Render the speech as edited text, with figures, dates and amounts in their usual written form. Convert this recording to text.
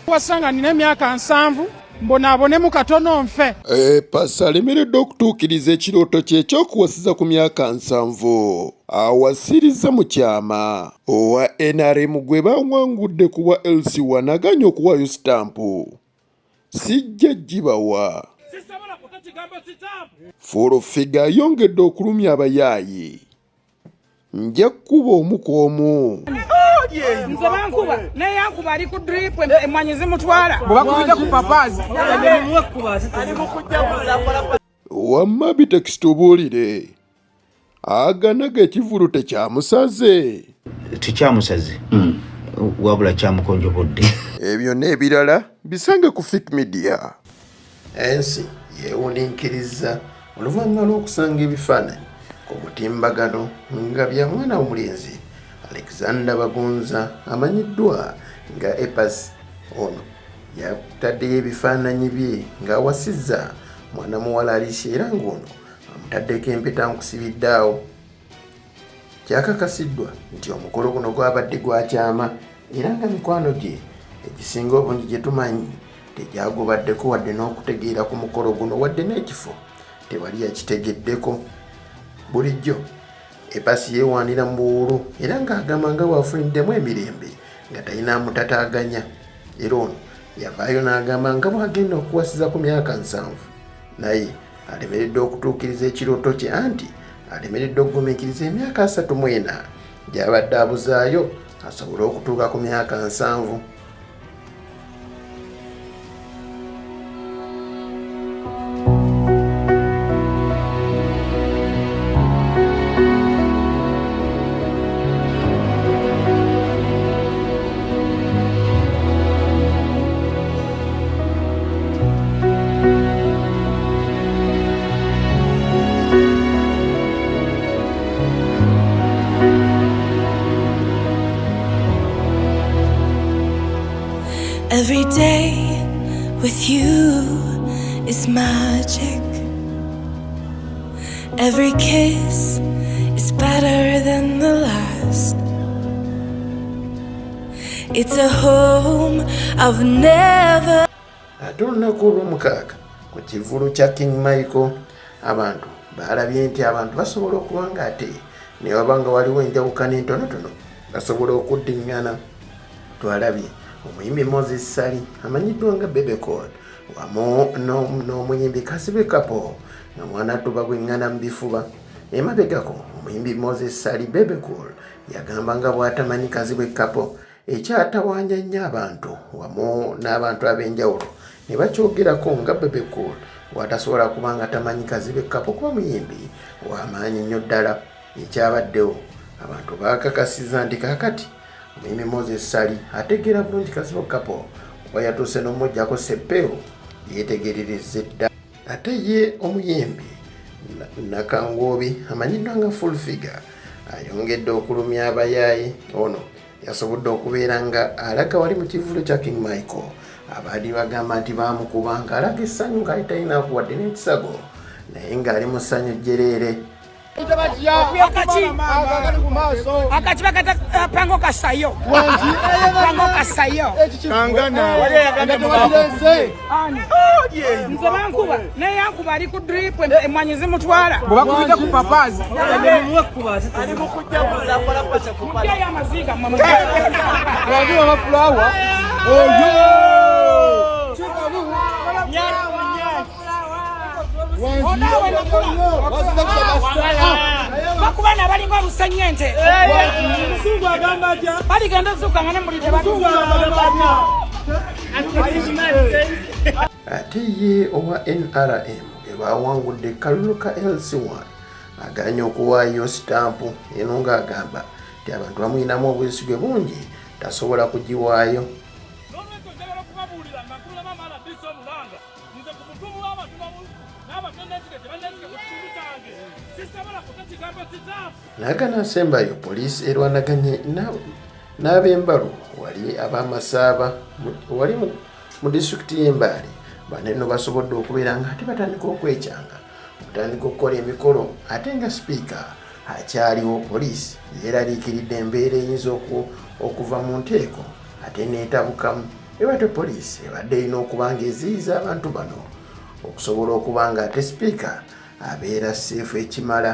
wasanga nina emyaka 7 mbonaabonemu katono nfe. Apass alemeredde okutuukiriza ekirooto kye eky'okuwasiza ku myaka 7. Awasiriza mu kyama owa NRM gwe bawangudde ku bwa LC1 aganye okuwaayo sitampu. Sijja gibawa. Fullfigure ayongedde okulumya abayaayi. Nja kuba Omukolo. Nze bankuba naye yankuba ali ku drip emwanyi zimutwala bakubidde ku Apass wamma bitekisitubuulire aganaga ekivulu tekyamusaze wabula kyamukonjobodde. Ebyo n'ebirala bisange ku Fik Media. Ensi yeewuniikiriza oluvannyuma lw'okusanga ebifaananyi ku mutimbagano nga bya mwana w'omulenzi Alexander Bagunza amanyiddwa nga Apass. Ono yataddeyo ebifaananyi bye ng'awasizza mwana muwala Alicia era ng'ono amutaddeko empeta nkusibiddaawo. Kyakakasiddwa nti omukolo guno gwabadde gwa kyama era nga mikwano gye egisinga obungi gye tumanyi tegyagobaddeko wadde n'okutegeera ku mukolo guno wadde n'ekifo tewali yakitegeddeko. Bulijjo Apass yeewaanira mu buwulu era ng'agamba nga bw'afuniddemu emirembe nga talina amutataaganya. Era ono yavaayo n'agamba nga bw'agenda okuwasiza ku myaka 7 naye alemeredde okutuukiriza ekirooto kye anti alemeredde okugumiikiriza emyaka 34 gy'abadde abuzaayo asobole okutuuka ku myaka 7. Every day with you is magic. Every kiss is better than the last. It's a home I've never. Ate olunaku olw'omukaaga ku kivulu kya King Michael abantu balabye nti abantu basobola okuba nga ate ne wabanga waliwo enjawukana entonotono basobola okuddiŋŋana. Twalabye omuyimbi Moses Sali amanyiddwa nga Bebe Cool wamu n'omuyimbi Kasibe Kapo nga mwana tuba gweŋŋana mu bifuba. Emabegako omuyimbi Moses Sali Bebe Cool yagamba nga bw'atamanyi Kasibe Kapo ekyatawanya nnyo abantu wamu n'abantu ab'enjawulo ne bakyogerako nga Bebe Cool bw'atasobola kuba nga tamanyi Kasibe Kapo kuba muyimbi w'amaanyi nnyo ddala. Ekyabaddewo abantu baakakasiza nti kaakati omuyimbi Moses Sali ategeera bulungi Kasibe Kapo kuba yatuuse n'omuggyako Seppeewo yeetegerereza edda. Ate ye omuyimbi Nakangoobi amanyiddwa nga Fullfigure ayongedde okulumya abayaayi. Ono yasobodde okubeera nga alaga wali mu kivulu kya King Michael abaali bagamba nti baamukuba ng'alaga essanyu ng'ali talina kuwadde n'ekisago naye ng'ali mu ssanyu jjereere. akati bakata pango kasayo pango kasayo nze bankuba naye yankuba ali ku drip emwanyi zimutwala bakubidde ku Apass amaziga bakubana balinga olusenyente baligenda zukanga ne mulite Ate ye owa NRM bawangudde kalulu ka LC1 aganye okuwaayo sitampu eno ng'agamba nti abantu bamuyinamu obwesige bungi tasobola kugiwaayo. Nagana asembayo poliisi erwanaganye n'ab'embalu wali ab'amasaaba wali mu disitulikiti y'Embaale. Bano eno basobodde okubeera nga ate batandika okwekyanga okutandika okukola emikolo ate nga sipiika akyaliwo. Poliisi yeeraliikiridde embeera eyinza okuva mu nteeko ate n'etabukamu Bwetyo poliisi ebadde erina okuba ng'eziyiza abantu bano okusobola okuba nga ate sipiika abeera seefu ekimala.